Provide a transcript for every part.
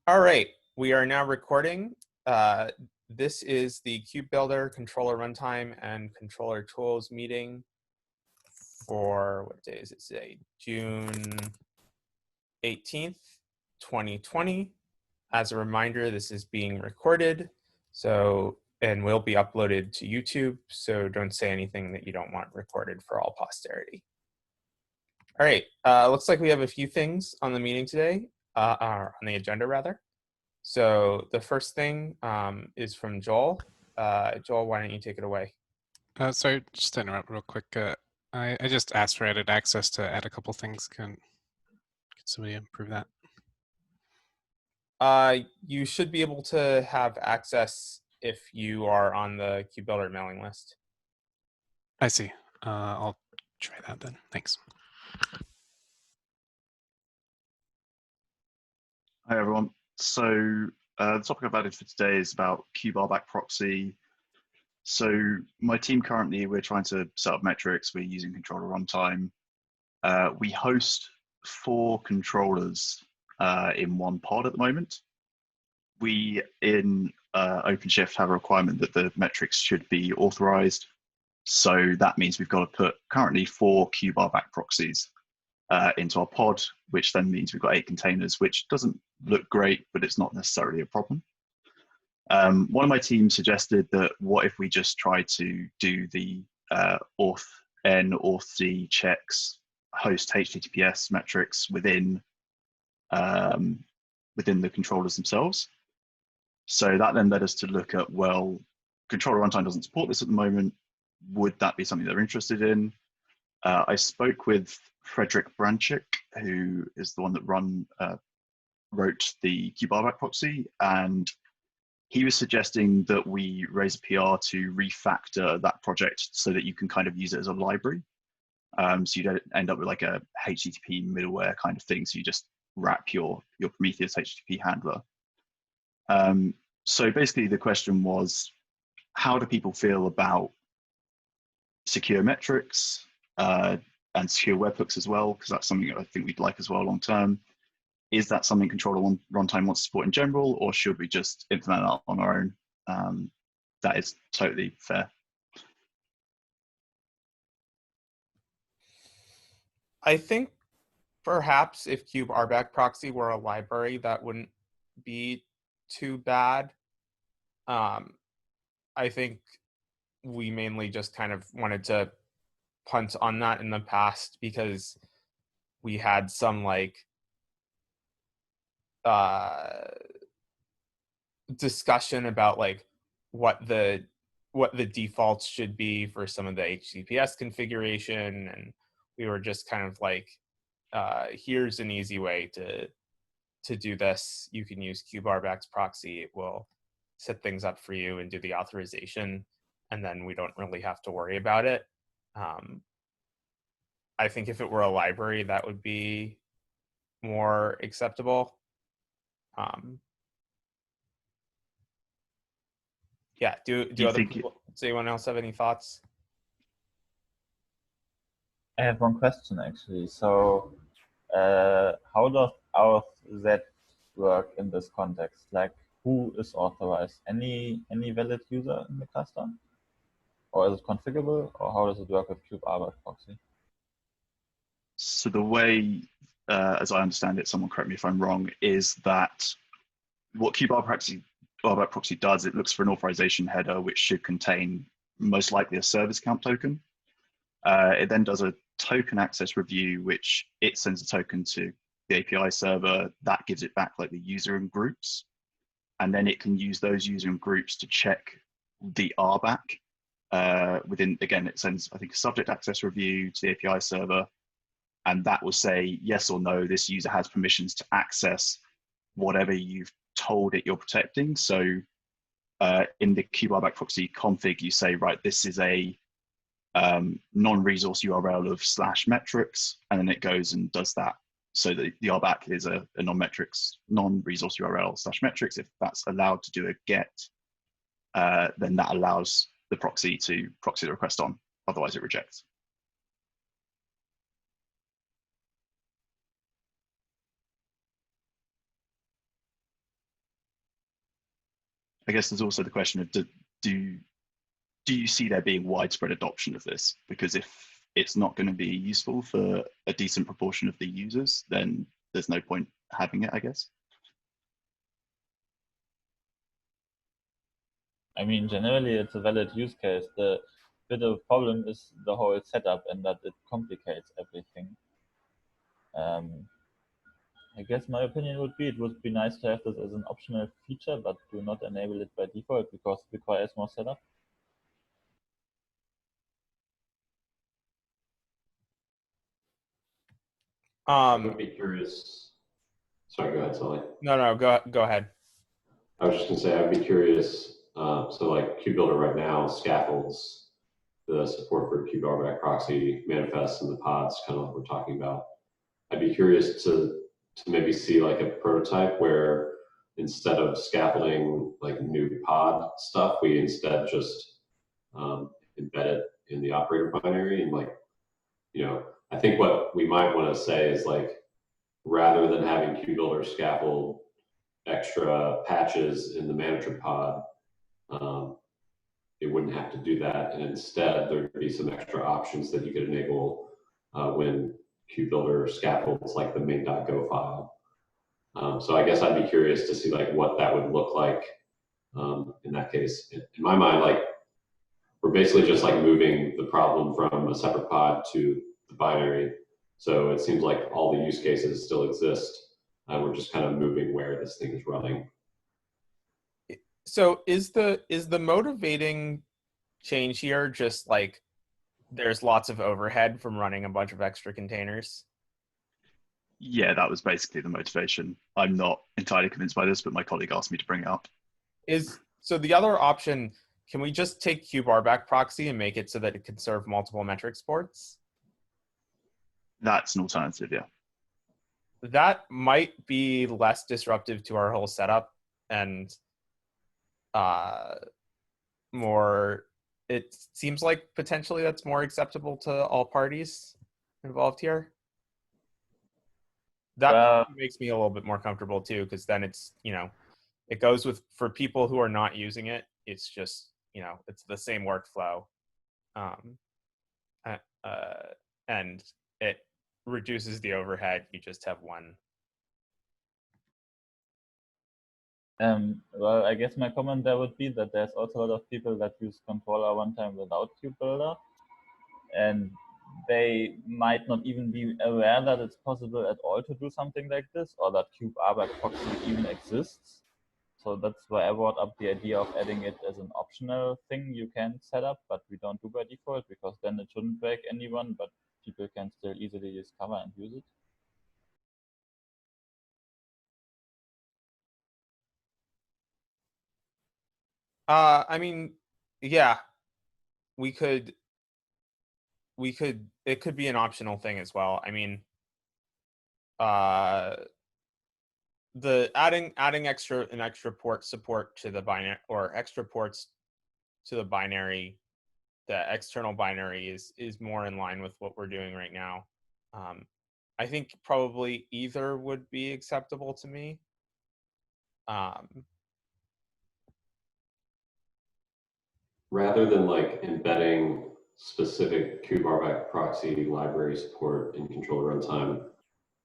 All right, we are now recording. This is the KubeBuilder controller runtime and controller tools meeting for, what day is it today? June 18th, 2020. As a reminder, this is being recorded, and will be uploaded to YouTube, so don't say anything that you don't want recorded for all posterity. All right, looks like we have a few things on the meeting today, on the agenda rather. So the first thing is from Joel. Joel, why don't you take it away? Sorry, just to interrupt real quick. I just asked for edit access to add a couple things. Can somebody improve that? You should be able to have access if you are on the KubeBuilder mailing list. I see. I'll try that then. Thanks. Hi, everyone. So the topic I've added for today is about KubeRback proxy. So my team currently, we're trying to set up metrics. We're using controller runtime. We host 4 controllers in one pod at the moment. We, in OpenShift, have a requirement that the metrics should be authorized. So that means we've got to put currently 4 KubeRback proxies into our pod, which then means we've got 8 containers, which doesn't look great, but it's not necessarily a problem. One of my team suggested that what if we just try to do the auth n, auth d checks, host HTTPS metrics within the controllers themselves. So that then led us to look at, well, controller runtime doesn't support this at the moment. Would that be something they're interested in? I spoke with Frederick Branchik, who is the one that wrote the KubeRback proxy, and he was suggesting that we raise a PR to refactor that project so that you can kind of use it as a library. So you don't end up with like a HTTP middleware kind of thing. So you just wrap your Prometheus HTTP handler. So basically the question was, how do people feel about secure metrics and secure webhooks as well? Because that's something that I think we'd like as well long term. Is that something controller runtime wants to support in general, or should we just implement that on our own? That is totally fair. I think perhaps if KubeRback proxy were a library, that wouldn't be too bad. I think we mainly just kind of wanted to punt on that in the past because we had some like discussion about like what the defaults should be for some of the HTTPS configuration, and we were just kind of like, here's an easy way to do this. You can use KubeRback's proxy. It will set things up for you and do the authorization, and then we don't really have to worry about it. I think if it were a library, that would be more acceptable. Yeah, do other people, does anyone else have any thoughts? I have one question actually. So how does auth work in this context? Like, who is authorized? Any valid user in the cluster? Or is it configurable? Or how does it work with KubeRback proxy? So the way, as I understand it, someone correct me if I'm wrong, is that what KubeRback proxy does, it looks for an authorization header, which should contain most likely a service account token. It then does a token access review, which it sends a token to the API server that gives it back like the user and groups. And then it can use those user and groups to check the RBAC within, again, it sends, I think, a subject access review to the API server. And that will say yes or no, this user has permissions to access whatever you've told it you're protecting. So in the KubeRback proxy config, you say, right, this is a non-resource URL of /metrics, and then it goes and does that. So the RBAC is a non-resource URL /metrics. If that's allowed to do a get, then that allows the proxy to proxy the request on, otherwise it rejects. I guess there's also the question of do you see there being widespread adoption of this? Because if it's not going to be useful for a decent proportion of the users, then there's no point having it, I guess. I mean, generally, it's a valid use case. The bit of problem is the whole setup and that it complicates everything. I guess my opinion would be it would be nice to have this as an optional feature, but do not enable it by default because it requires more setup. I would be curious. Sorry, go ahead, Sully. No, go ahead. I was just gonna say I'd be curious. So like KubeBuilder right now scaffolds the support for KubeRback proxy manifests and the pods, kind of like we're talking about. I'd be curious to maybe see like a prototype where instead of scaffolding like new pod stuff, we instead just embed it in the operator binary. And like, you know, I think what we might want to say is like, rather than having KubeBuilder scaffold extra patches in the manager pod, it wouldn't have to do that. And instead, there'd be some extra options that you could enable when KubeBuilder scaffolds like the main.go file. So I guess I'd be curious to see like what that would look like in that case. In my mind, like we're basically just like moving the problem from a separate pod to the binary. So it seems like all the use cases still exist. We're just kind of moving where this thing is running. So is the motivating change here just like there's lots of overhead from running a bunch of extra containers? Yeah, that was basically the motivation. I'm not entirely convinced by this, but my colleague asked me to bring it up. So the other option, can we just take KubeRback proxy and make it so that it can serve multiple metrics ports? That's an alternative, yeah. That might be less disruptive to our whole setup and more, it seems like potentially that's more acceptable to all parties involved here. That makes me a little bit more comfortable too, because then it's, you know, it goes with, for people who are not using it, it's just, you know, it's the same workflow. And it reduces the overhead. You just have one. Well, I guess my comment there would be that there's also a lot of people that use controller runtime without KubeBuilder, and they might not even be aware that it's possible at all to do something like this, or that KubeRback proxy even exists. So that's why I brought up the idea of adding it as an optional thing you can set up, but we don't do by default, because then it shouldn't break anyone, but people can still easily discover and use it. I mean, yeah, it could be an optional thing as well. I mean, the adding an extra port support to the binary, or extra ports to the binary, the external binary is more in line with what we're doing right now. I think probably either would be acceptable to me. Rather than like embedding specific KubeRback proxy library support in controller runtime,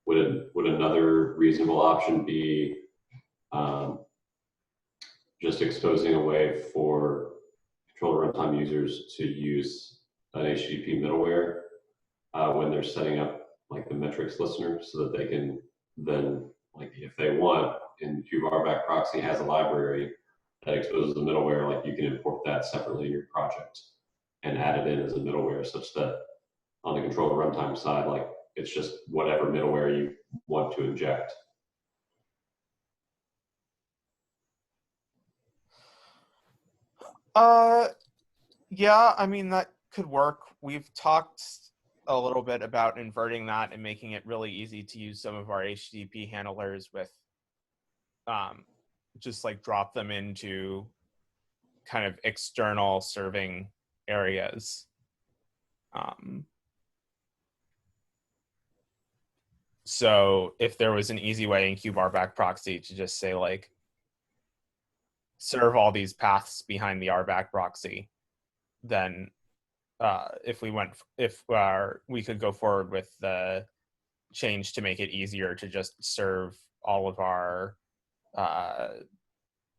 would another reasonable option be just exposing a way for controller runtime users to use an HTTP middleware when they're setting up like the metrics listener, so that they can then, like if they want, and KubeRback proxy has a library that exposes the middleware, like you can import that separately in your project and add it in as a middleware, such that on the controller runtime side, like it's just whatever middleware you want to inject. Yeah, I mean, that could work. We've talked a little bit about inverting that and making it really easy to use some of our HTTP handlers with just like drop them into kind of external serving areas. So if there was an easy way in KubeRback proxy to just say like, serve all these paths behind the RBAC proxy, then if we could go forward with the change to make it easier to just serve all of our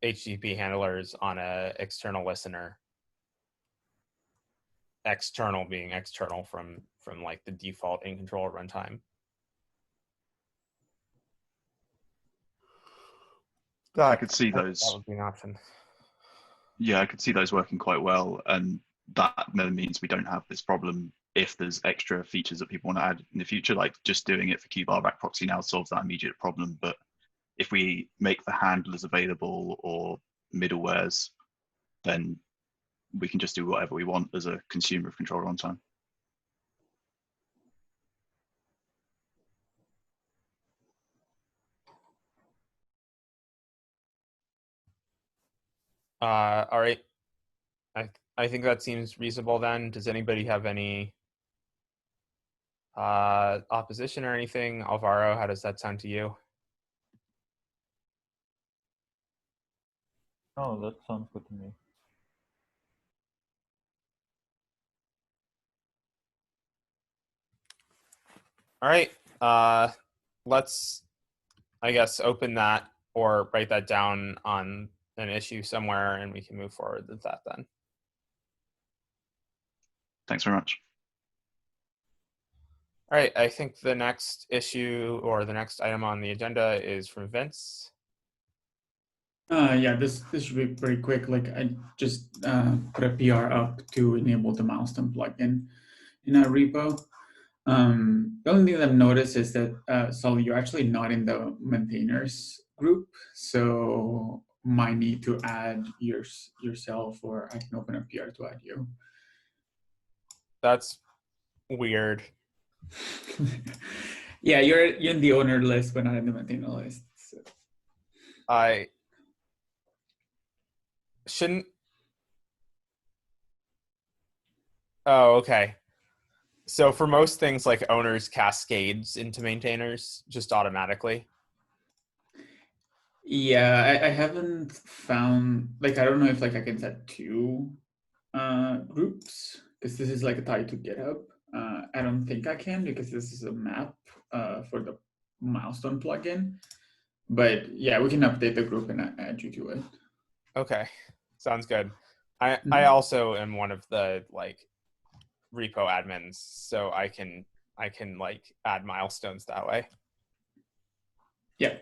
HTTP handlers on a external listener. External being external from like the default in controller runtime. I could see those. That would be an option. Yeah, I could see those working quite well, and that then means we don't have this problem if there's extra features that people want to add in the future. Like just doing it for KubeRback proxy now solves that immediate problem. But if we make the handlers available or middlewares, then we can just do whatever we want as a consumer of controller runtime. All right. I think that seems reasonable then. Does anybody have any opposition or anything? Alvaro, how does that sound to you? Oh, that sounds good to me. All right. Let's, I guess, open that or write that down on an issue somewhere, and we can move forward with that then. Thanks very much. All right, I think the next issue or the next item on the agenda is from Vince. Yeah, this should be pretty quick. Like I just put a PR up to enable the milestone plugin in our repo. The only thing that I've noticed is that Sully, you're actually not in the maintainers group, so might need to add yourself, or I can open a PR to add you. That's weird. Yeah, you're in the owner list, but not in the maintainer list. So. I shouldn't. Oh, okay. So for most things, like owners cascades into maintainers just automatically. Yeah, I haven't found, like, I don't know if like I can set two groups, because this is like tied to GitHub. I don't think I can, because this is a map for the milestone plugin. But yeah, we can update the group and add you to it. Okay, sounds good. I also am one of the like repo admins, so I can like add milestones that way. Yeah.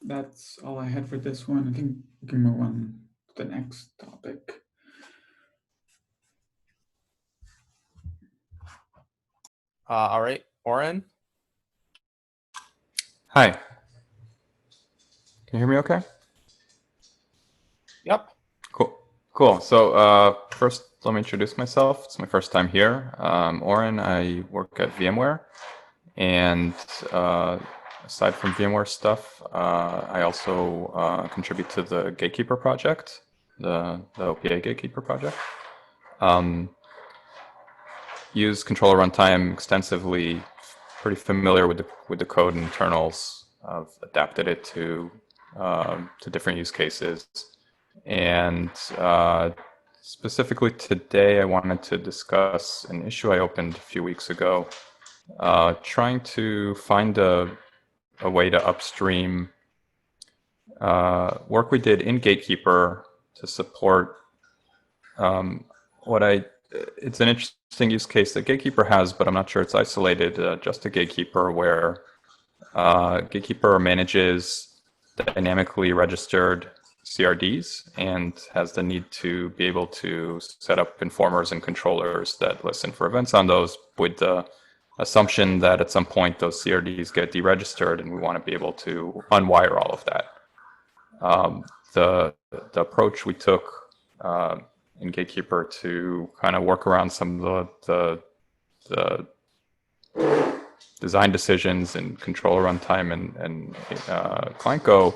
That's all I had for this one. I think we can move on to the next topic. All right, Oren. Hi. Can you hear me okay? Yep. Cool. So first, let me introduce myself. It's my first time here. Oren, I work at VMware. And aside from VMware stuff, I also contribute to the Gatekeeper project, the OPA Gatekeeper project. Use controller runtime extensively, pretty familiar with the code and internals. I've adapted it to different use cases. And specifically today, I wanted to discuss an issue I opened a few weeks ago, trying to find a way to upstream work we did in Gatekeeper to support it's an interesting use case that Gatekeeper has, but I'm not sure it's isolated just to Gatekeeper, where Gatekeeper manages dynamically registered CRDs and has the need to be able to set up informers and controllers that listen for events on those, with the assumption that at some point those CRDs get deregistered, and we want to be able to unwire all of that. The approach we took in Gatekeeper to kind of work around some of the design decisions and controller runtime and client Go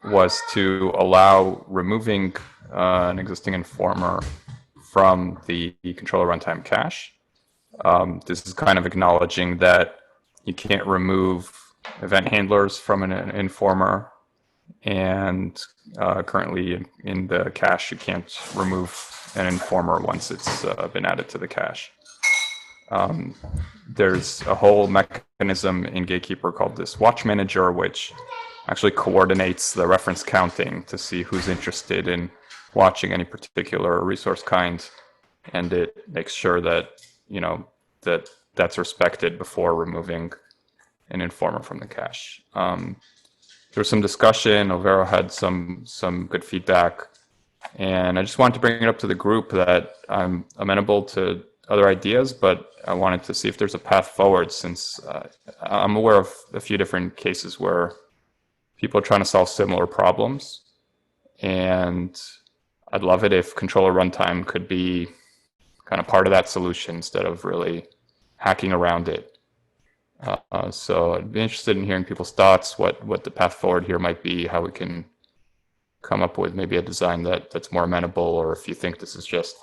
was to allow removing an existing informer from the controller runtime cache. This is kind of acknowledging that you can't remove event handlers from an informer, and currently in the cache you can't remove an informer once it's been added to the cache. There's a whole mechanism in Gatekeeper called this watch manager, which actually coordinates the reference counting to see who's interested in watching any particular resource kind, and it makes sure that that's respected before removing an informer from the cache. There was some discussion. Overo had some good feedback, and I just wanted to bring it up to the group that I'm amenable to other ideas, but I wanted to see if there's a path forward, since I'm aware of a few different cases where people are trying to solve similar problems, and I'd love it if controller runtime could be kind of part of that solution instead of really hacking around it. So I'd be interested in hearing people's thoughts, what the path forward here might be, how we can come up with maybe a design that's more amenable, or if you think this is just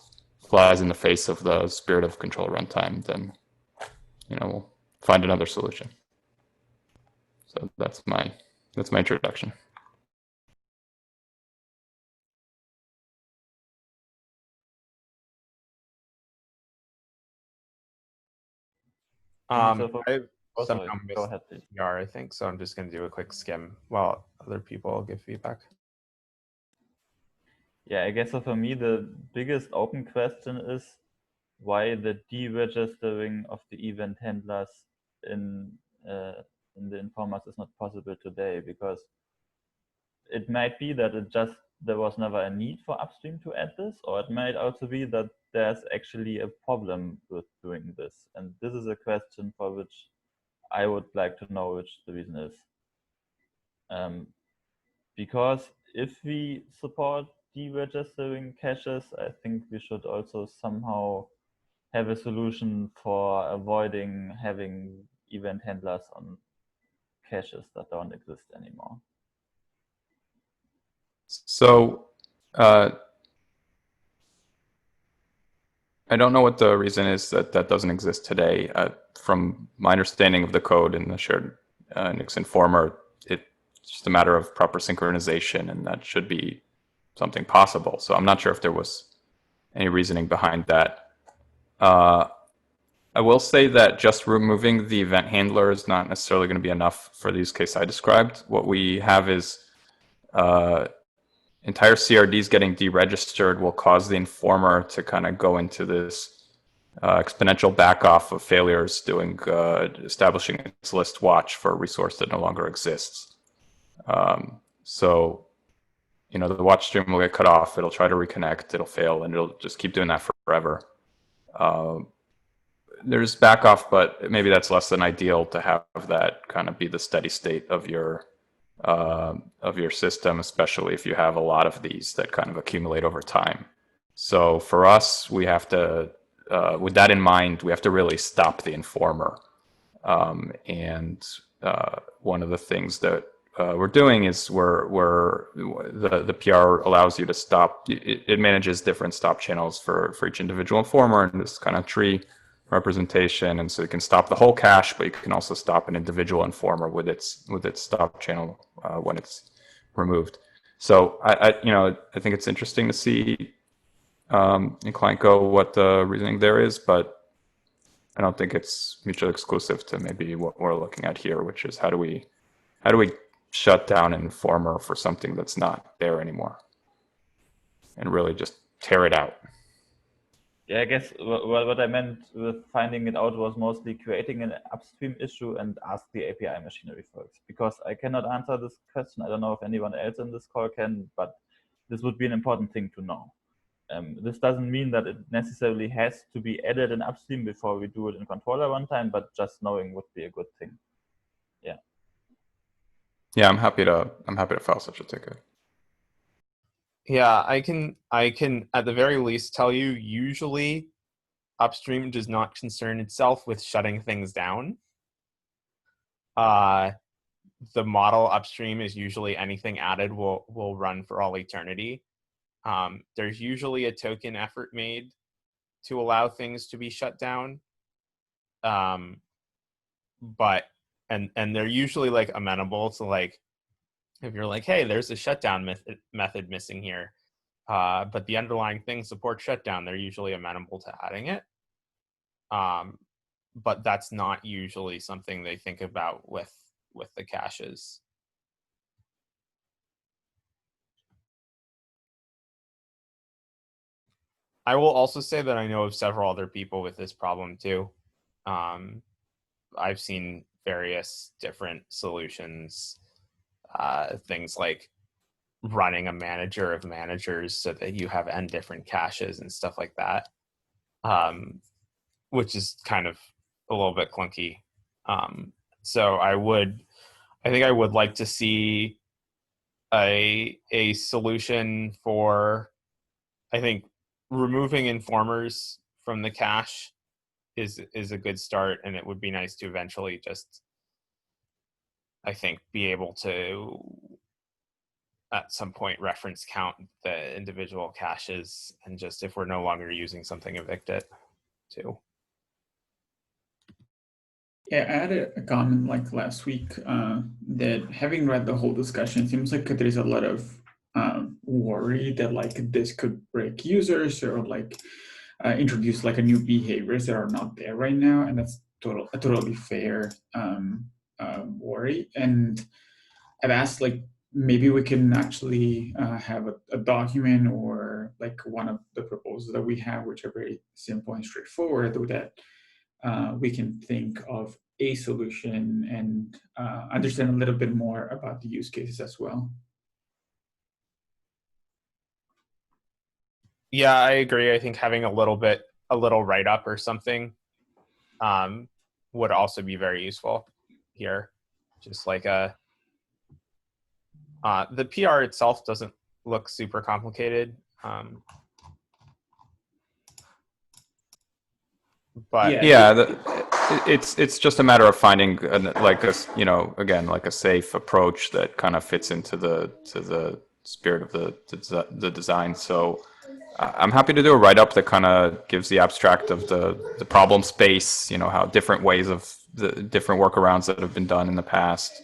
flies in the face of the spirit of controller runtime, then we'll find another solution. So that's my introduction. I Oh, sorry. somehow Go missed ahead, please. PR, I think, so I'm just going to do a quick skim while other people give feedback. Yeah, I guess so for me, the biggest open question is why the deregistering of the event handlers in the informers is not possible today, because it might be that there was never a need for upstream to add this, or it might also be that there's actually a problem with doing this. And this is a question for which I would like to know which the reason is. Because if we support deregistering caches, I think we should also somehow have a solution for avoiding having event handlers on caches that don't exist anymore. So I don't know what the reason is that doesn't exist today. From my understanding of the code in the shared Nix informer, it's just a matter of proper synchronization, and that should be something possible. So I'm not sure if there was any reasoning behind that. I will say that just removing the event handler is not necessarily going to be enough for the use case I described. What we have is entire CRDs getting deregistered will cause the informer to kind of go into this exponential backoff of failures, establishing its list watch for a resource that no longer exists. So, the watch stream will get cut off. It'll try to reconnect. It'll fail, and it'll just keep doing that forever. There's backoff, but maybe that's less than ideal to have that kind of be the steady state of your system, especially if you have a lot of these that kind of accumulate over time. So for us, we have to, with that in mind, we have to really stop the informer. And one of the things that we're doing is the PR allows you to stop. It manages different stop channels for each individual informer in this kind of tree representation, and so you can stop the whole cache, but you can also stop an individual informer with its stop channel when it's removed. So I think it's interesting to see in client Go what the reasoning there is, but I don't think it's mutually exclusive to maybe what we're looking at here, which is how do we shut down an informer for something that's not there anymore, and really just tear it out. Yeah, I guess what I meant with finding it out was mostly creating an upstream issue and ask the API machinery folks, because I cannot answer this question. I don't know if anyone else in this call can, but this would be an important thing to know. This doesn't mean that it necessarily has to be added in upstream before we do it in controller runtime, but just knowing would be a good thing. Yeah. Yeah, I'm happy to file such a ticket. Yeah, I can at the very least tell you usually upstream does not concern itself with shutting things down. The model upstream is usually anything added will run for all eternity. There's usually a token effort made to allow things to be shut down. But they're usually like amenable to like, if you're like, hey, there's a shutdown method missing here, but the underlying thing supports shutdown, they're usually amenable to adding it. But that's not usually something they think about with the caches. I will also say that I know of several other people with this problem too. I've seen various different solutions, things like running a manager of managers so that you have n different caches and stuff like that, which is kind of a little bit clunky. So I think I would like to see a solution for, I think removing informers from the cache is a good start, and it would be nice to eventually just, I think, be able to at some point reference count the individual caches, and just if we're no longer using something, evict it too. Yeah, I had a comment like last week that having read the whole discussion, it seems like there's a lot of worry that like this could break users or like introduce like a new behaviors that are not there right now, and that's a totally fair worry. And I've asked like maybe we can actually have a document or like one of the proposals that we have, which are very simple and straightforward, that we can think of a solution and understand a little bit more about the use cases as well. Yeah, I agree. I think having a little write-up or something would also be very useful here. Just like the PR itself doesn't look super complicated. But yeah, it's just a matter of finding like a, you know, again, like a safe approach that kind of fits into the spirit of the design. So I'm happy to do a write-up that kind of gives the abstract of the problem space, you know, how different ways of the different workarounds that have been done in the past,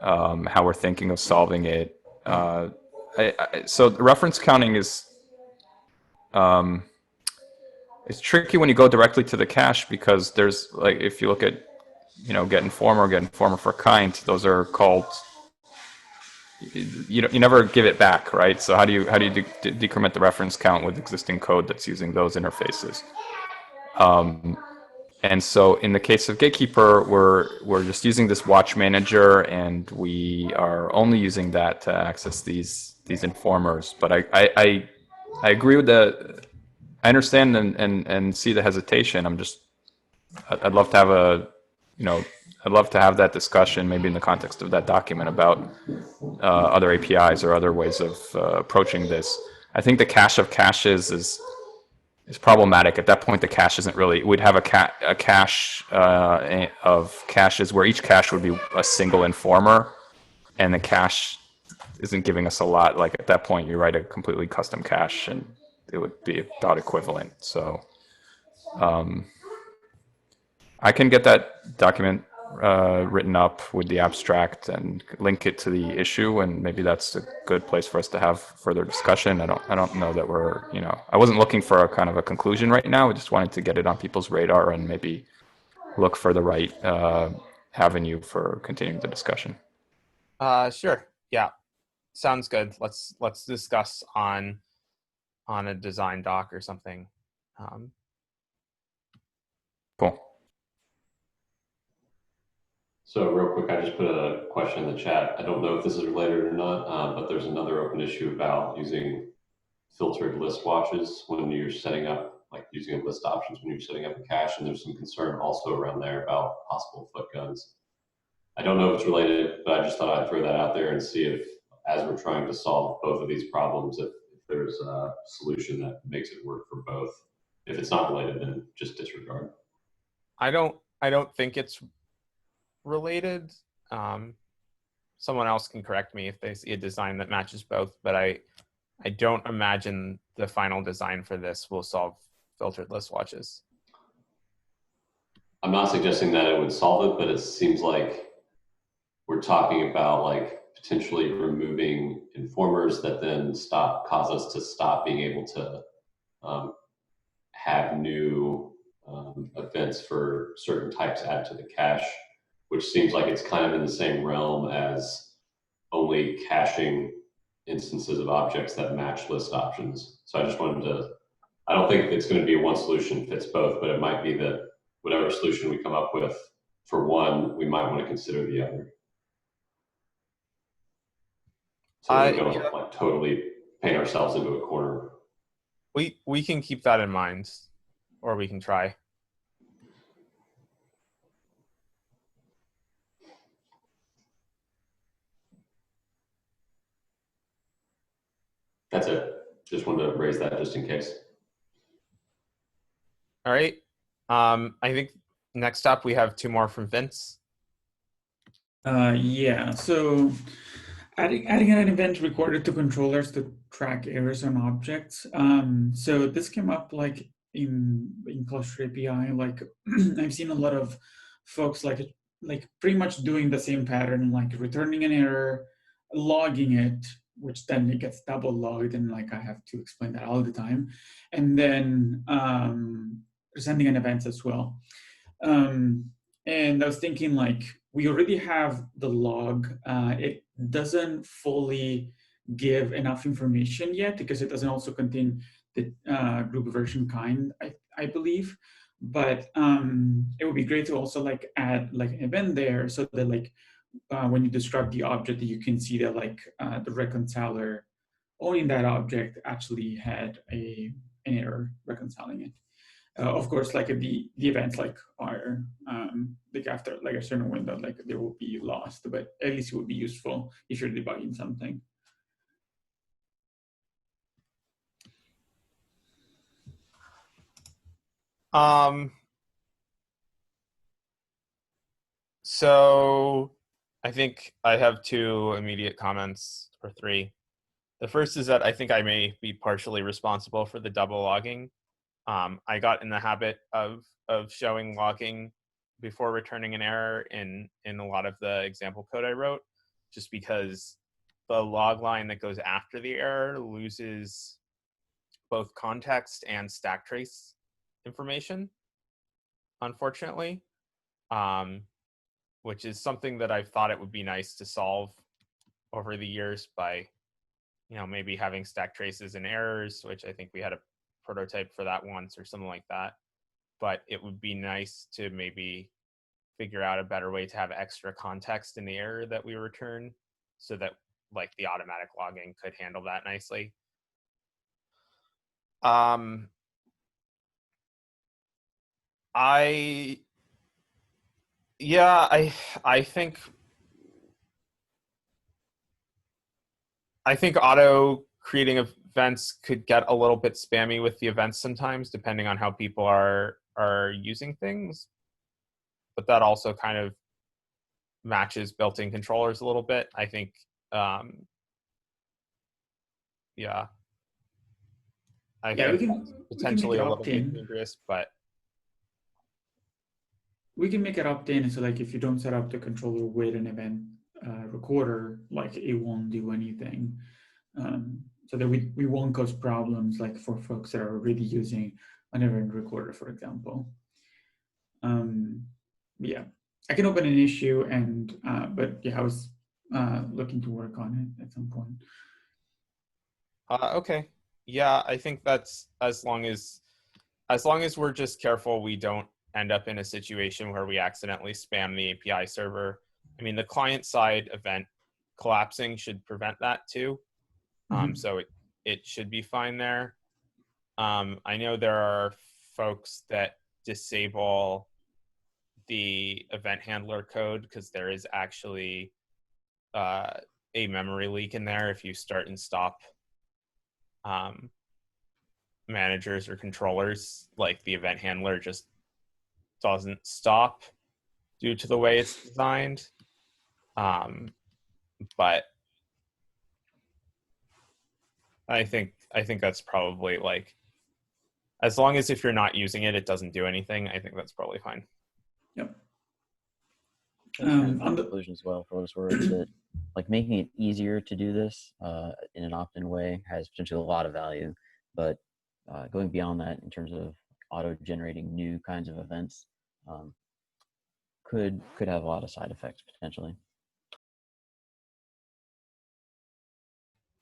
how we're thinking of solving it. So the reference counting is it's tricky when you go directly to the cache, because there's like, if you look at, you know, get informer for kind, those are called, you never give it back, right? So how do you decrement the reference count with existing code that's using those interfaces? And so in the case of Gatekeeper, we're just using this watch manager, and we are only using that to access these informers. But I agree with I understand and see the hesitation. I'd love to have I'd love to have that discussion, maybe in the context of that document, about other APIs or other ways of approaching this. I think the cache of caches is problematic. At that point, the cache isn't really, we'd have a cache of caches where each cache would be a single informer, and the cache isn't giving us a lot. Like at that point, you write a completely custom cache and it would be about equivalent. So I can get that document written up with the abstract and link it to the issue, and maybe that's a good place for us to have further discussion. I don't know that we're, you know, I wasn't looking for a kind of a conclusion right now. I just wanted to get it on people's radar and maybe look for the right avenue for continuing the discussion. Sure. Yeah, sounds good. Let's discuss on a design doc or something. Cool. So real quick, I just put a question in the chat. I don't know if this is related or not, but there's another open issue about using filtered list watches when you're setting up, like using list options when you're setting up a cache, and there's some concern also around there about possible foot guns. I don't know if it's related, but I just thought I'd throw that out there and see if as we're trying to solve both of these problems, if there's a solution that makes it work for both. If it's not related, then just disregard. I don't think it's related. Someone else can correct me if they see a design that matches both, but I don't imagine the final design for this will solve filtered list watches. I'm not suggesting that it would solve it, but it seems like we're talking about like potentially removing informers that then cause us to stop being able to have new events for certain types added to the cache, which seems like it's kind of in the same realm as only caching instances of objects that match list options. So I just wanted to, I don't think it's going to be one solution fits both, but it might be that whatever solution we come up with for one, we might want to consider the other. So we don't like totally paint ourselves into a corner. We can keep that in mind, or we can try. That's it. Just wanted to raise that just in case. All right. I think next up we have two more from Vince. Yeah, so adding an event recorder to controllers to track errors on objects. So this came up like in Cluster API. Like I've seen a lot of folks like pretty much doing the same pattern, like returning an error, logging it, which then it gets double logged, and like I have to explain that all the time, and then sending an event as well. And I was thinking, like, we already have the log. It doesn't fully give enough information yet because it doesn't also contain the group version kind, I believe. But it would be great to also like add like an event there so that like when you describe the object, that you can see that like the reconciler owning that object actually had an error reconciling it. Of course, like the events like are like after like a certain window, like they will be lost, but at least it would be useful if you're debugging something. So I think I have two immediate comments, or three. The first is that I think I may be partially responsible for the double logging. I got in the habit of showing logging before returning an error in a lot of the example code I wrote, just because the log line that goes after the error loses both context and stack trace information, unfortunately, which is something that I've thought it would be nice to solve over the years by, you know, maybe having stack traces and errors, which I think we had a prototype for that once or something like that. But it would be nice to maybe figure out a better way to have extra context in the error that we return so that like the automatic logging could handle that nicely. I think auto creating events could get a little bit spammy with the events sometimes, depending on how people are using things. But that also kind of matches built-in controllers a little bit. I think, yeah. I think we that's can potentially make it a little bit opt-in. dangerous, but We can make it opt-in, so like if you don't set up the controller with an event recorder, like it won't do anything. So that we won't cause problems like for folks that are already using an event recorder, for example. Yeah, I can open an issue, and but yeah, I was looking to work on it at some point. Okay. Yeah, I think that's as long as we're just careful we don't end up in a situation where we accidentally spam the API server. I mean, the client side event collapsing should prevent that too. So it should be fine there. I know there are folks that disable the event handler code because there is actually a memory leak in there if you start and stop managers or controllers. Like the event handler just doesn't stop due to the way it's designed. But I think that's probably like, as long as if you're not using it, it doesn't do anything. I think that's probably fine. Yep. That's kind of On my the- conclusion as well, for what it's worth, that like making it easier to do this in an opt-in way has potentially a lot of value, but going beyond that in terms of auto-generating new kinds of events could have a lot of side effects potentially.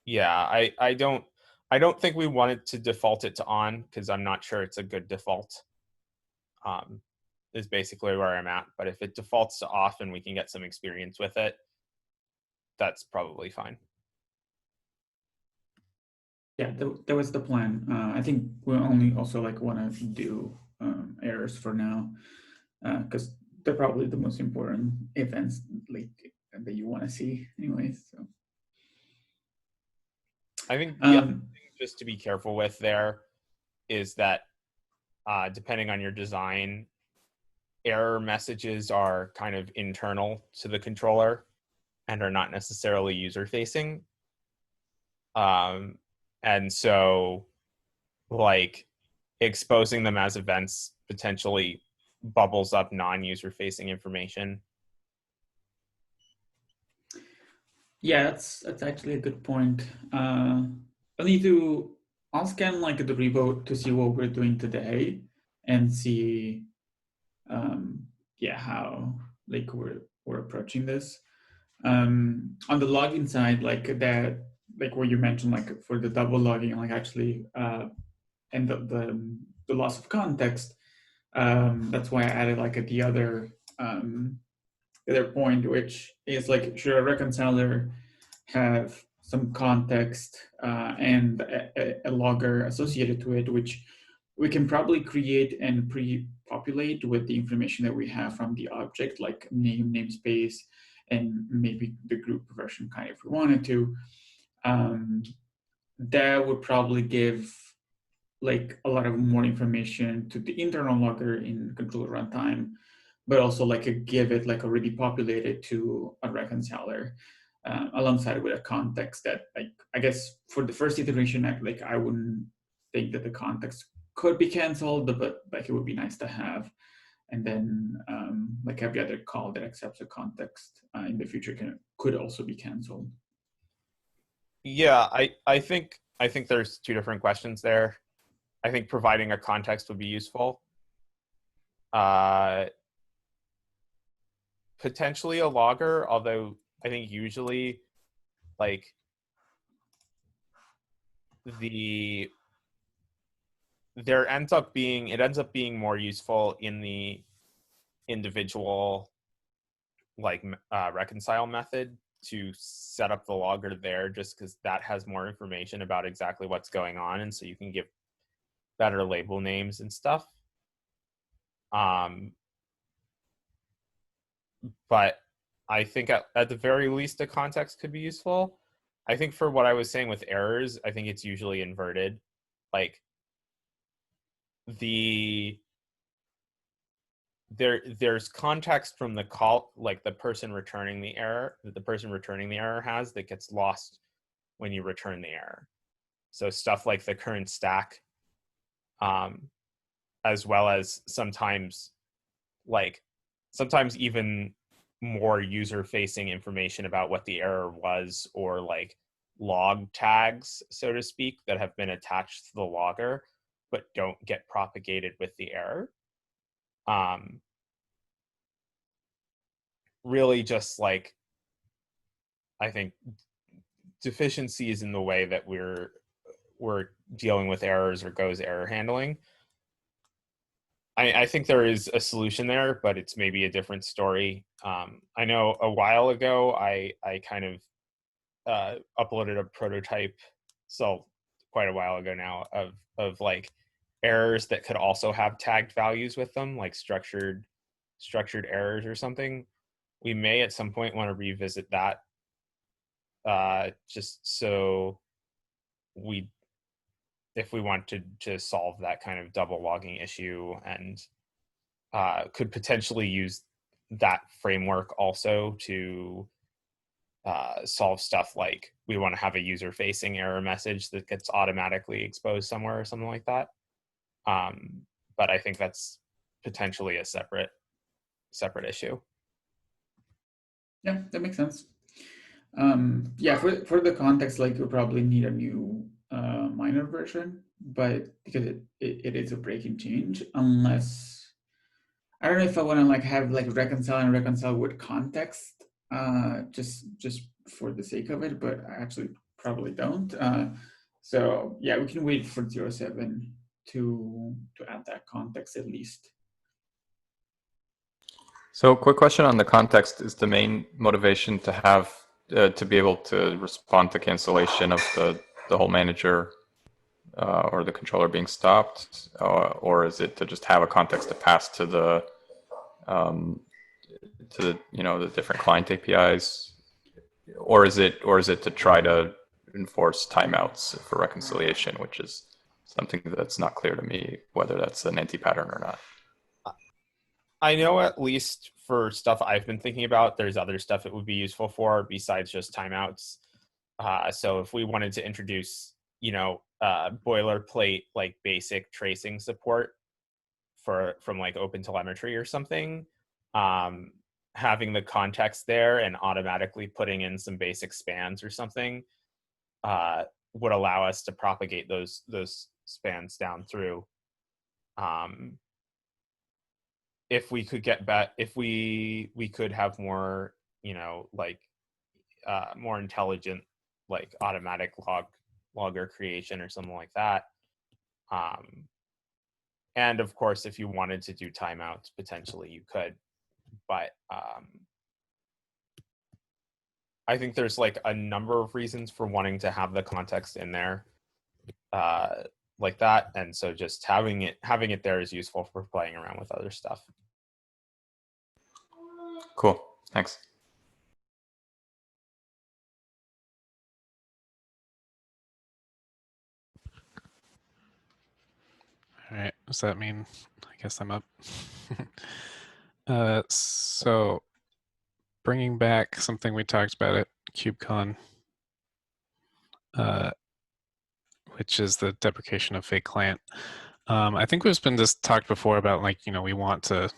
Yeah, I don't think we wanted to default it to on, because I'm not sure it's a good default. Is basically where I'm at. But if it defaults to off and we can get some experience with it, that's probably fine. Yeah, that was the plan. I think we only also like want to do errors for now, because they're probably the most important events like that you want to see, anyways. So I think the other thing just to be careful with there is that depending on your design, error messages are kind of internal to the controller and are not necessarily user facing. And so like exposing them as events potentially bubbles up non-user facing information. yeah, that's actually a good point. I need to, I'll scan like the repo to see what we're doing today and see yeah, how like we're approaching this. On the login side, like that, like what you mentioned, like for the double logging, like actually and the loss of context, that's why I added like the other point, which is like, should a reconciler have some context and a logger associated to it, which we can probably create and pre-populate with the information that we have from the object, like name, namespace, and maybe the group version kind if we wanted to. That would probably give like a lot of more information to the internal logger in controller runtime, but also like give it like already populated to a reconciler alongside with a context that, like, I guess for the first iteration, like I wouldn't think that the context could be canceled, but like it would be nice to have. And then like every other call that accepts a context in the future could also be canceled. Yeah, I think there's two different questions there. I think providing a context would be useful. Potentially a logger, although I think usually like it ends up being more useful in the individual like reconcile method to set up the logger there, just because that has more information about exactly what's going on, and so you can give better label names and stuff. But I think at the very least a context could be useful. I think for what I was saying with errors, I think it's usually inverted. Like there's context from the call, like the person returning the error that the person returning the error has, that gets lost when you return the error. So stuff like the current stack, as well as sometimes even more user-facing information about what the error was, or like log tags, so to speak, that have been attached to the logger but don't get propagated with the error. Really just like, I think deficiencies in the way that we're dealing with errors or Go's error handling. I think there is a solution there, but it's maybe a different story. I know a while ago I kind of uploaded a prototype, so quite a while ago now, of like errors that could also have tagged values with them, like structured errors or something. We may at some point want to revisit that just so if we want to solve that kind of double logging issue, and could potentially use that framework also to solve stuff like we want to have a user-facing error message that gets automatically exposed somewhere or something like that. But I think that's potentially a separate issue. Yeah, that makes sense. Yeah, for the context, like you'll probably need a new minor version, but because it is a breaking change, unless I don't know if I want to like have like reconcile with context, just for the sake of it, but I actually probably don't. So yeah, we can wait for 07 to add that context at least. So quick question on the context. Is the main motivation to have to be able to respond to cancellation of the whole manager or the controller being stopped, or is it to just have a context to pass to the the different client APIs, or is it to try to enforce timeouts for reconciliation, which is something that's not clear to me whether that's an anti-pattern or not. I know at least for stuff I've been thinking about, there's other stuff it would be useful for besides just timeouts. So if we wanted to introduce, boilerplate like basic tracing support from like OpenTelemetry or something, having the context there and automatically putting in some basic spans or something would allow us to propagate those spans down through. If we could get back, if we could have more, more intelligent, like automatic logger creation or something like that. And of course, if you wanted to do timeouts, potentially you could, but I think there's like a number of reasons for wanting to have the context in there like that. And so just having it there is useful for playing around with other stuff. Cool, thanks. All right, does that mean, I guess I'm up? So bringing back something we talked about at KubeCon, which is the deprecation of fake client. I think there's been this talked before about like, we want to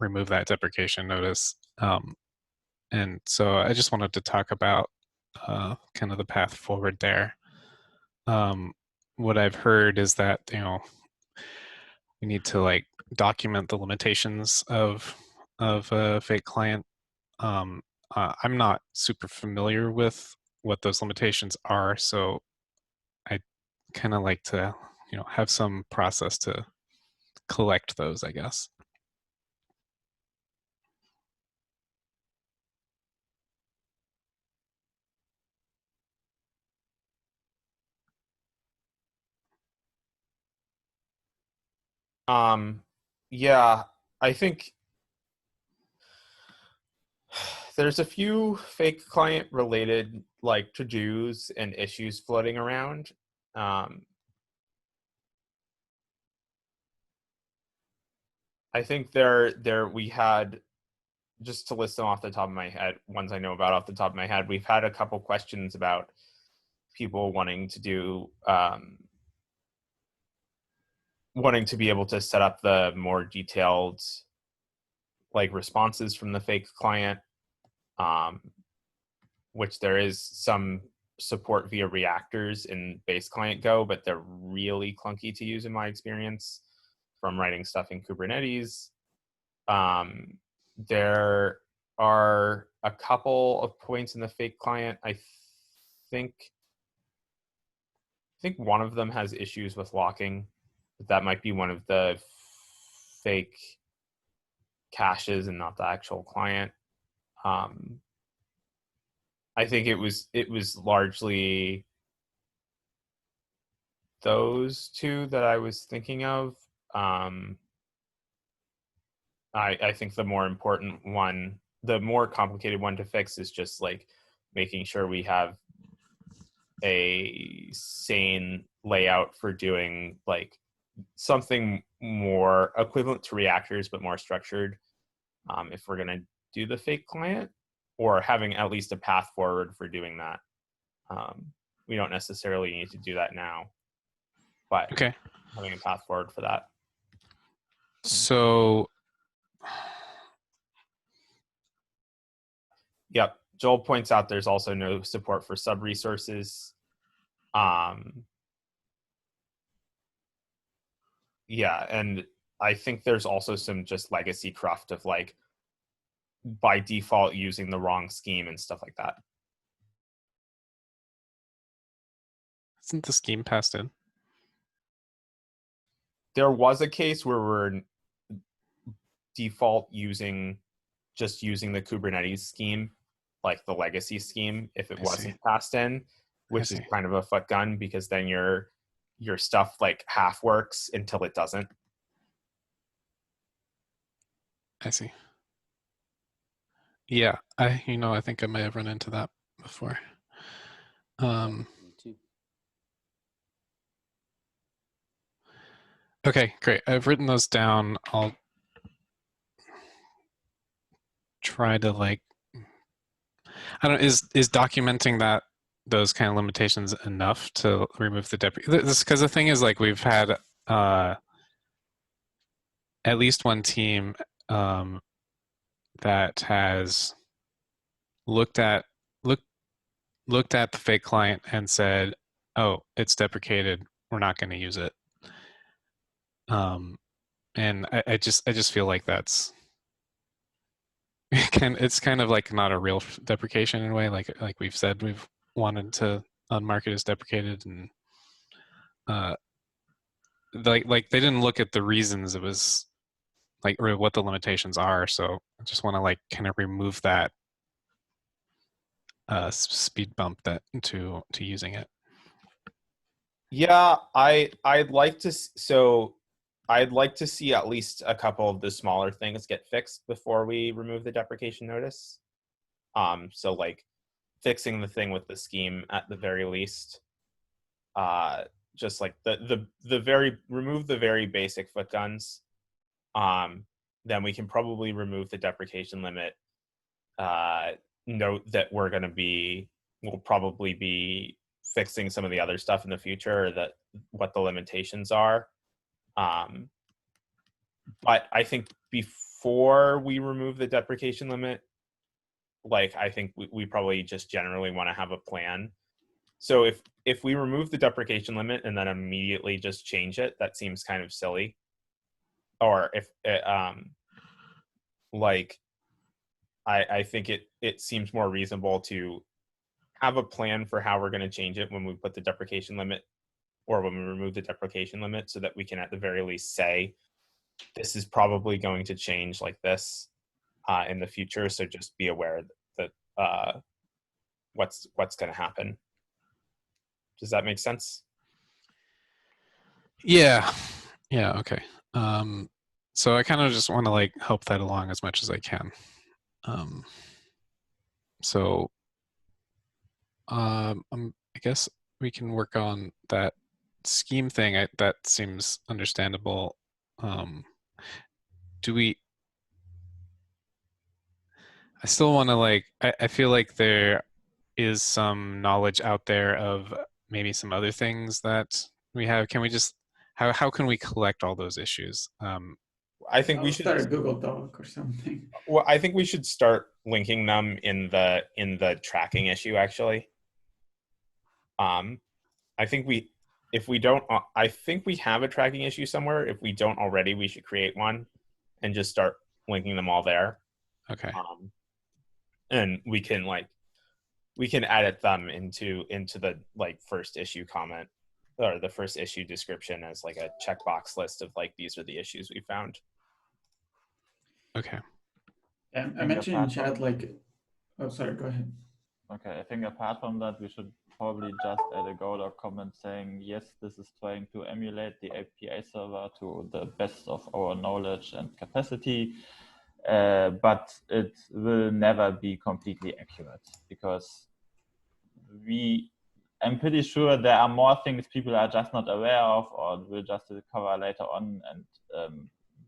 remove that deprecation notice. And so I just wanted to talk about kind of the path forward there. What I've heard is that, we need to like document the limitations of a fake client. I'm not super familiar with what those limitations are, so I kind of like to, have some process to collect those, I guess. Yeah, I think there's a few fake client related like to-dos and issues floating around. I think we had, just to list them off the top of my head, ones I know about off the top of my head, we've had a couple questions about people wanting to do wanting to be able to set up the more detailed like responses from the fake client, which there is some support via reactors in base client Go, but they're really clunky to use in my experience from writing stuff in Kubernetes. There are a couple of points in the fake client. I think one of them has issues with locking. That might be one of the fake caches and not the actual client. I think it was largely those two that I was thinking of. I think the more important one, the more complicated one to fix is just like making sure we have a sane layout for doing like something more equivalent to reactors, but more structured. If we're going to do the fake client, or having at least a path forward for doing that. We don't necessarily need to do that now, but Okay. having a path forward for that. So, yep. Joel points out there's also no support for sub-resources. Yeah, and I think there's also some just legacy cruft of like by default using the wrong scheme and stuff like that. isn't the scheme passed in? There was a case where we're default using the Kubernetes scheme, like the legacy scheme, if it I see. wasn't passed in, which is see. kind of a foot gun, because then your stuff like half works until it doesn't. I see. Yeah, I think I may have run into that before. Me too. Okay, great. I've written those down. I'll try to like, I don't know, is documenting those kind of limitations enough to remove the this, because the thing is, like, we've had at least one team that has looked at the fake client and said, oh, it's deprecated, we're not going to use it. And I just feel like that's it's kind of like not a real deprecation in a way, like we've said we've wanted to unmark it as deprecated, and like they didn't look at the reasons it was like, or what the limitations are. So I just want to like kind of remove that speed bump that to using it. Yeah, I'd like to see at least a couple of the smaller things get fixed before we remove the deprecation notice. So like fixing the thing with the scheme at the very least. Just like remove the very basic foot guns. Then we can probably remove the deprecation limit. Note that we'll probably be fixing some of the other stuff in the future, or what the limitations are. But I think before we remove the deprecation limit, like I think we probably just generally want to have a plan. So if we remove the deprecation limit and then immediately just change it, that seems kind of silly. Or if I think it seems more reasonable to have a plan for how we're going to change it when we put the deprecation limit, or when we remove the deprecation limit, so that we can at the very least say, this is probably going to change like this in the future. So just be aware that what's going to happen. Does that make sense? Yeah. Okay. So I kind of just want to like help that along as much as I can. I guess we can work on that scheme thing. That seems understandable. I still want to like, I feel like there is some knowledge out there of maybe some other things that we have. Can we just, how can we collect all those issues? I think we I'll should start a Google Doc or something. Well, I think we should start linking them in the tracking issue, actually. I think we have a tracking issue somewhere. If we don't already, we should create one and just start linking them all there. Okay. And we can edit them into the like first issue comment, or the first issue description, as like a checkbox list of like, these are the issues we found. Okay. I mentioned in chat, like, oh, sorry, go ahead. Okay, I think apart from that, we should probably just add a Go comment saying, yes, this is trying to emulate the API server to the best of our knowledge and capacity, but it will never be completely accurate, because I'm pretty sure there are more things people are just not aware of, or we'll just cover later on, and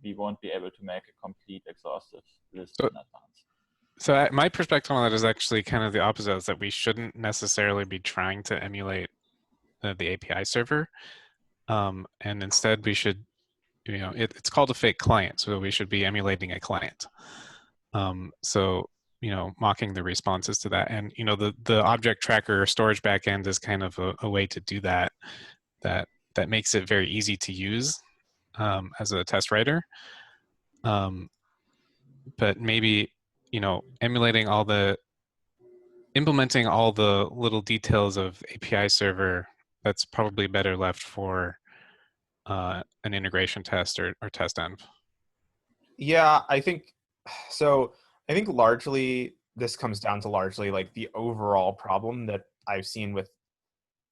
we won't be able to make a complete exhaustive list in advance. So my perspective on that is actually kind of the opposite, is that we shouldn't necessarily be trying to emulate the API server. And instead we should, it's called a fake client, so we should be emulating a client. So, mocking the responses to that. And, the object tracker storage backend is kind of a way to do that, that makes it very easy to use as a test writer. But maybe, implementing all the little details of API server, that's probably better left for an integration test or test env. Yeah, I think so. I think largely this comes down to largely like the overall problem that I've seen with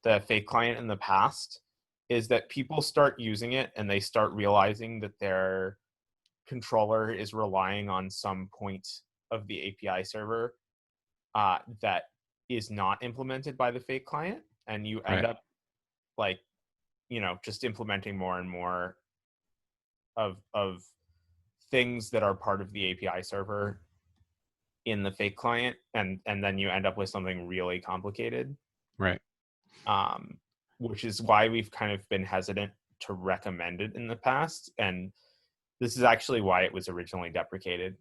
the fake client in the past is that people start using it and they start realizing that their controller is relying on some point of the API server that is not implemented by the fake client, and you end up like, just implementing more and more of things that are part of the API server in the fake client, and then you end up with something really complicated. Right. Which is why we've kind of been hesitant to recommend it in the past. And this is actually why it was originally deprecated.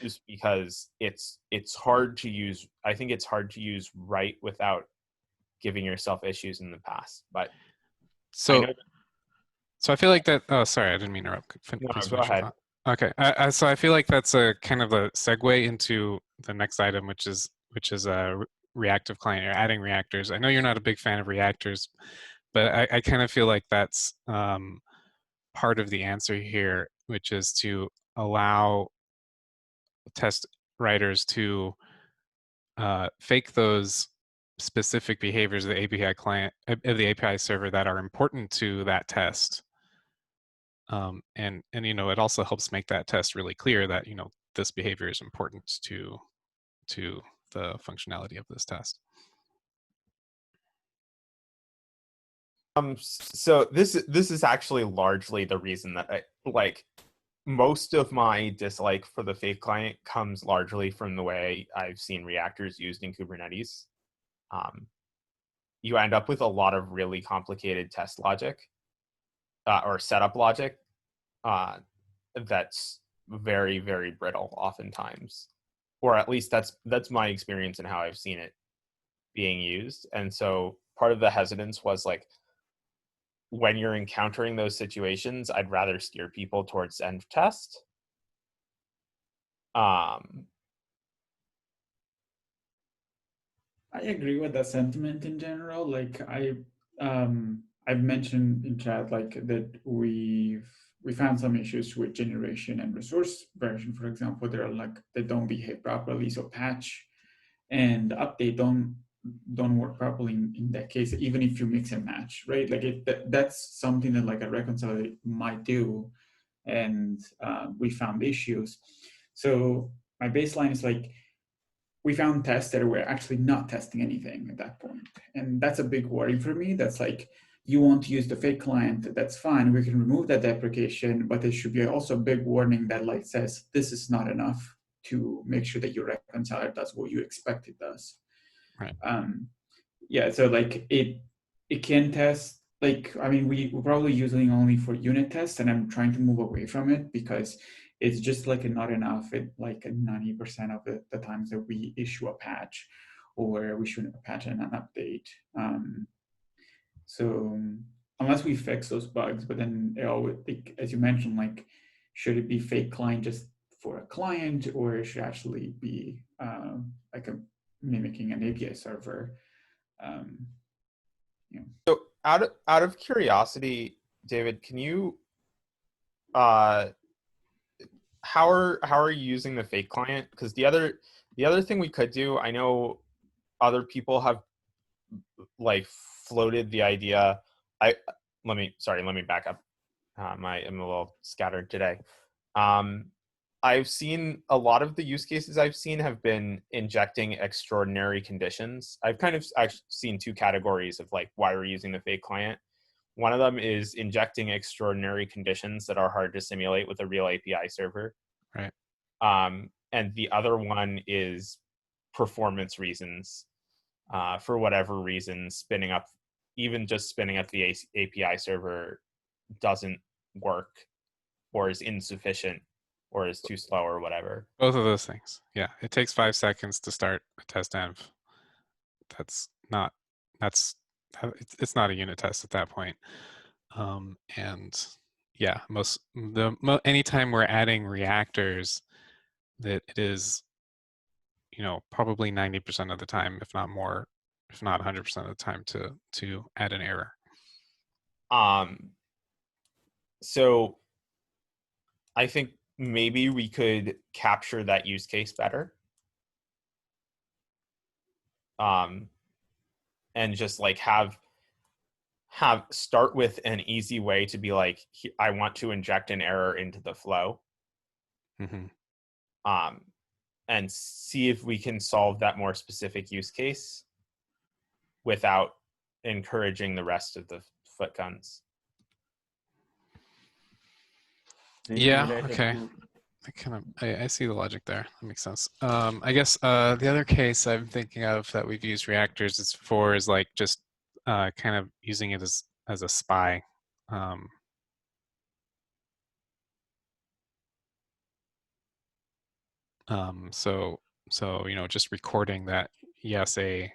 Just because it's hard to use. I think it's hard to use right without giving yourself issues in the past. But so I feel like that. Oh, sorry, I didn't mean to interrupt. No, go ahead. Okay, so I feel like that's a kind of a segue into the next item, which is a reactive client, or adding reactors. I know you're not a big fan of reactors, but I kind of feel like that's part of the answer here, which is to allow test writers to fake those specific behaviors of the API client, of the API server, that are important to that test. And it also helps make that test really clear that this behavior is important to the functionality of this test. So this is actually largely the reason that I like most of my dislike for the fake client comes largely from the way I've seen reactors used in Kubernetes. You end up with a lot of really complicated test logic or setup logic that's very, very brittle oftentimes, or at least that's my experience and how I've seen it being used. And so part of the hesitance was like, when you're encountering those situations, I'd rather steer people towards env test. I agree with that sentiment in general. Like I've mentioned in chat like that we found some issues with generation and resource version, for example. They're like they don't behave properly, so patch and update don't work properly in that case, even if you mix and match, right? Like that's something that like a reconciler might do, and we found issues. So my baseline is like, we found tests that were actually not testing anything at that point. And that's a big worry for me. That's like, you want to use the fake client, that's fine. We can remove that deprecation, but there should be also a big warning that like says, this is not enough to make sure that your reconciler does what you expect it does. Right. Yeah, so like it can test, like, I mean, we're probably using only for unit tests, and I'm trying to move away from it because it's just like not enough. It like 90% of the times that we issue a patch or we issue a patch and an update. So unless we fix those bugs, but then it always, like, as you mentioned, like, should it be fake client just for a client, or it should actually be like mimicking an API server? So out of curiosity, David, can you how are you using the fake client? Because the other thing we could do, I know other people have like floated the idea. Let me back up. I'm a little scattered today. I've seen a lot of the use cases I've seen have been injecting extraordinary conditions. I've seen two categories of like why we're using the fake client. One of them is injecting extraordinary conditions that are hard to simulate with a real API server. Right. And the other one is performance reasons. For whatever reason, even just spinning up the API server doesn't work, or is insufficient, or is too slow, or whatever. Both of those things. Yeah, it takes 5 seconds to start a test env. It's not a unit test at that point. And yeah, anytime we're adding reactors, that it is, probably 90% of the time, if not more, if not 100% of the time, to add an error. So I think maybe we could capture that use case better. And just like have start with an easy way to be like, I want to inject an error into the flow. Mm-hmm. And see if we can solve that more specific use case without encouraging the rest of the foot guns. Yeah, okay. I see the logic there. That makes sense. I guess the other case I'm thinking of that we've used reactors is like just kind of using it as a spy. So just recording that, yes, I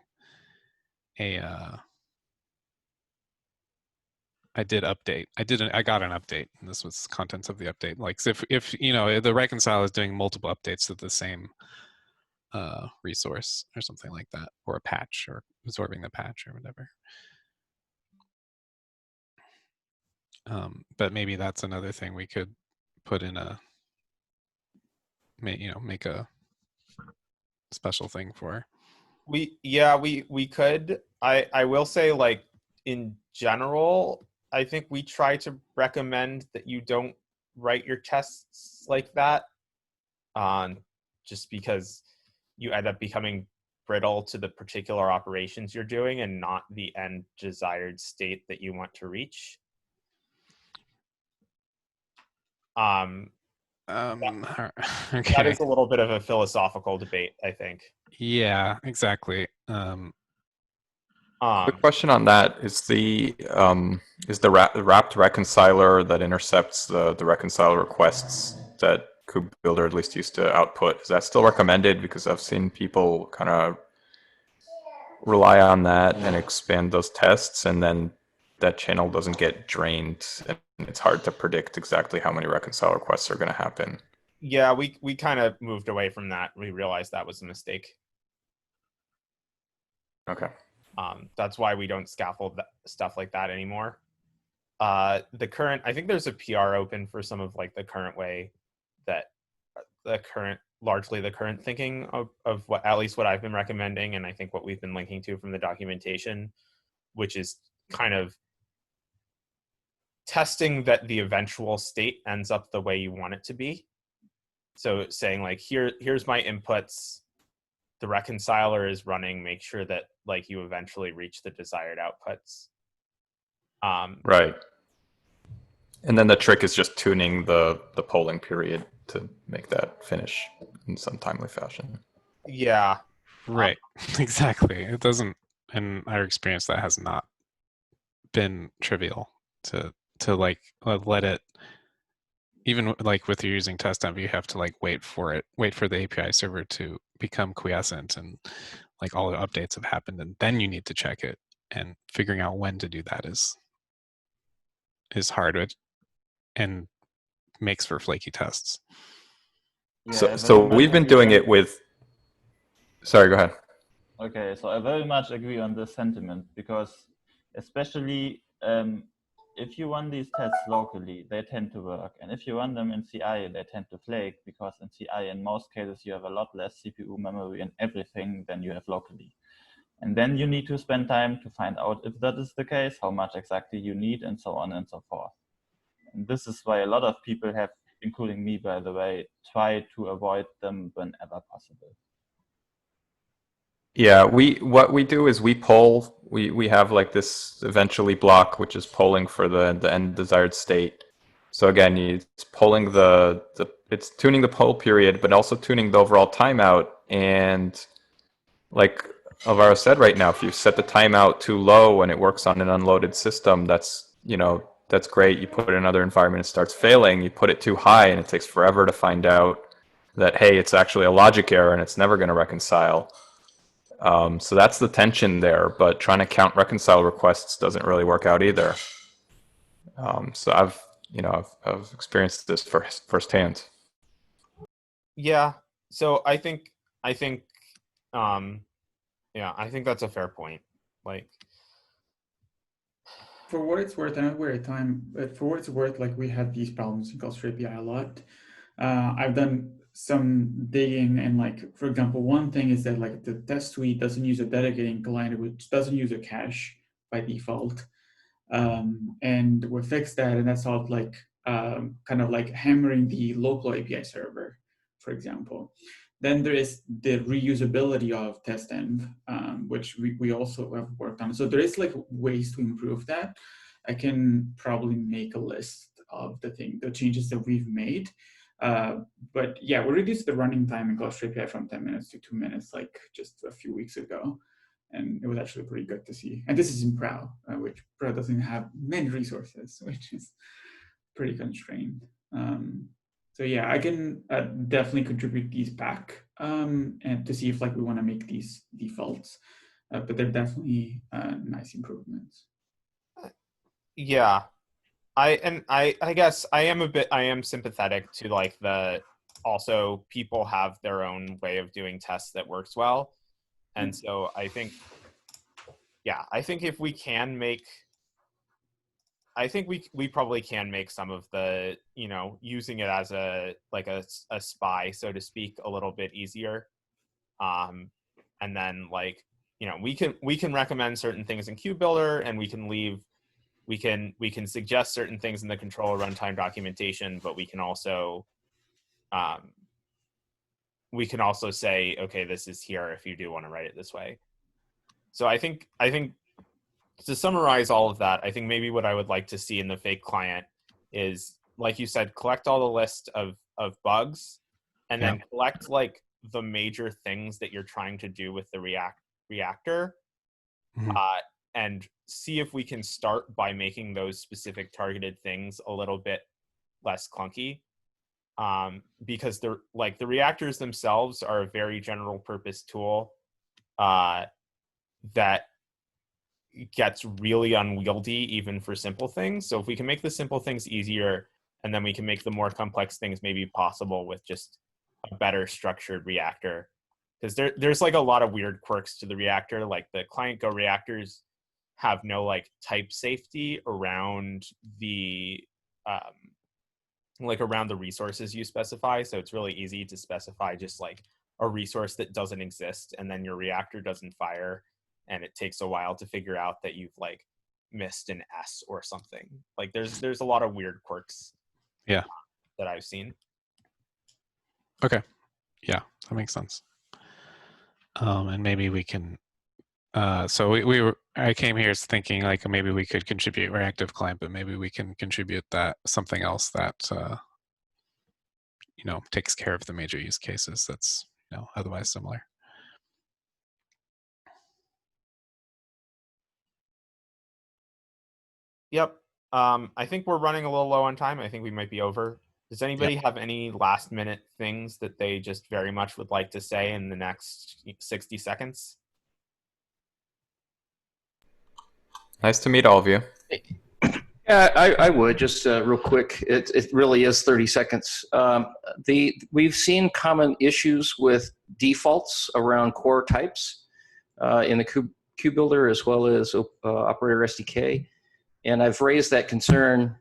did update. I got an update, and this was contents of the update. Like, so if the reconcile is doing multiple updates to the same resource or something like that, or a patch, or absorbing the patch or whatever. But maybe that's another thing we could put in make a special thing for. We could. I will say, like, in general, I think we try to recommend that you don't write your tests like that, just because you end up becoming brittle to the particular operations you're doing and not the end desired state that you want to reach. Okay. That is a little bit of a philosophical debate, I think. Yeah, exactly. Quick question on that: is the wrapped reconciler that intercepts the reconcile requests that KubeBuilder at least used to output, is that still recommended? Because I've seen people kind of rely on that and expand those tests, and then that channel doesn't get drained, and it's hard to predict exactly how many reconcile requests are going to happen. Yeah, we kind of moved away from that. We realized that was a mistake. Okay. That's why we don't scaffold stuff like that anymore. I think there's a PR open for some of like the current way that largely the current thinking of what, at least what I've been recommending, and I think what we've been linking to from the documentation, which is kind of testing that the eventual state ends up the way you want it to be. So saying like, here's my inputs, the reconciler is running, make sure that like you eventually reach the desired outputs. Right. And then the trick is just tuning the polling period to make that finish in some timely fashion. Yeah. Right. Exactly. It doesn't, in our experience, that has not been trivial to like let it, even like with you're using TestEnv, you have to like wait for the API server to become quiescent, and like all the updates have happened, and then you need to check it, and figuring out when to do that is hard and makes for flaky tests. Yeah, so we've been doing it with, sorry, go ahead. Okay, so I very much agree on this sentiment, because especially if you run these tests locally, they tend to work. And if you run them in CI, they tend to flake, because in CI, in most cases, you have a lot less CPU memory and everything than you have locally. And then you need to spend time to find out if that is the case, how much exactly you need, and so on and so forth. And this is why a lot of people have including me, by the way, try to avoid them whenever possible. Yeah, what we do is we poll. We have like this eventually block, which is polling for the end desired state. So again, it's polling it's tuning the poll period, but also tuning the overall timeout. And like Alvaro said, right now, if you set the timeout too low and it works on an unloaded system, that's great. You put it in another environment, it starts failing. You put it too high, and it takes forever to find out that hey, it's actually a logic error and it's never going to reconcile. So that's the tension there, but trying to count reconcile requests doesn't really work out either. So I've experienced this firsthand. Yeah. So I think I think that's a fair point. Like, for what it's worth, I know we're at time, but for what it's worth, like we had these problems in Ghost API a lot. I've done some digging, and like, for example, one thing is that like the test suite doesn't use a dedicating client, which doesn't use a cache by default. And we fixed that, and that solved like kind of like hammering the local API server, for example. Then there is the reusability of testenv, which we also have worked on. So there is like ways to improve that. I can probably make a list of the changes that we've made. But yeah, we reduced the running time in Ghost API from 10 minutes to 2 minutes, like just a few weeks ago. And it was actually pretty good to see. And this is in Pro, which Pro doesn't have many resources, which is pretty constrained. So yeah, I can definitely contribute these back and to see if like we want to make these defaults, but they're definitely nice improvements. Yeah, I guess I am sympathetic to like also people have their own way of doing tests that works well. And so I think if we can make, I think we probably can make some of the, using it as a spy, so to speak, a little bit easier. And then like, we can recommend certain things in KubeBuilder, and we can suggest certain things in the controller runtime documentation, but we can also say, okay, this is here if you do want to write it this way. So I think to summarize all of that, I think maybe what I would like to see in the fake client is, like you said, collect all the list of bugs, and then collect like the major things that you're trying to do with the reactor, and see if we can start by making those specific targeted things a little bit less clunky. Because the reactors themselves are a very general purpose tool that gets really unwieldy even for simple things. So if we can make the simple things easier, and then we can make the more complex things maybe possible with just a better structured reactor. Because there's like a lot of weird quirks to the reactor. Like the client Go reactors have no like type safety around the around the resources you specify. So it's really easy to specify just like a resource that doesn't exist, and then your reactor doesn't fire, and it takes a while to figure out that you've like missed an S or something. Like there's a lot of weird quirks that I've seen. Okay. Yeah, that makes sense. And maybe we can, so I came here thinking like maybe we could contribute reactive client, but maybe we can contribute that something else that, takes care of the major use cases that's, otherwise similar. Yep. I think we're running a little low on time. I think we might be over. Does anybody have any last minute things that they just very much would like to say in the next 60 seconds? Nice to meet all of you. Yeah, I would just real quick. It really is 30 seconds. We've seen common issues with defaults around core types in the KubeBuilder as well as Operator SDK, and I've raised that concern.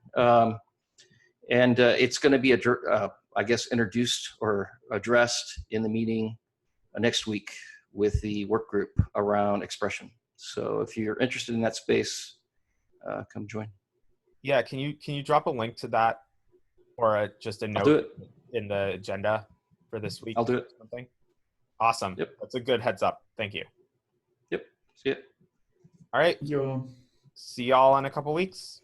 And it's going to be, I guess, introduced or addressed in the meeting next week with the work group around expression. So if you're interested in that space, come join. Yeah, can you drop a link to that or just a I'll do note it. in the agenda for this week? I'll do or it. Something. Awesome. Yep. That's a good heads up. Thank you. Yep. See ya. All right. Yo. See y'all in a couple weeks.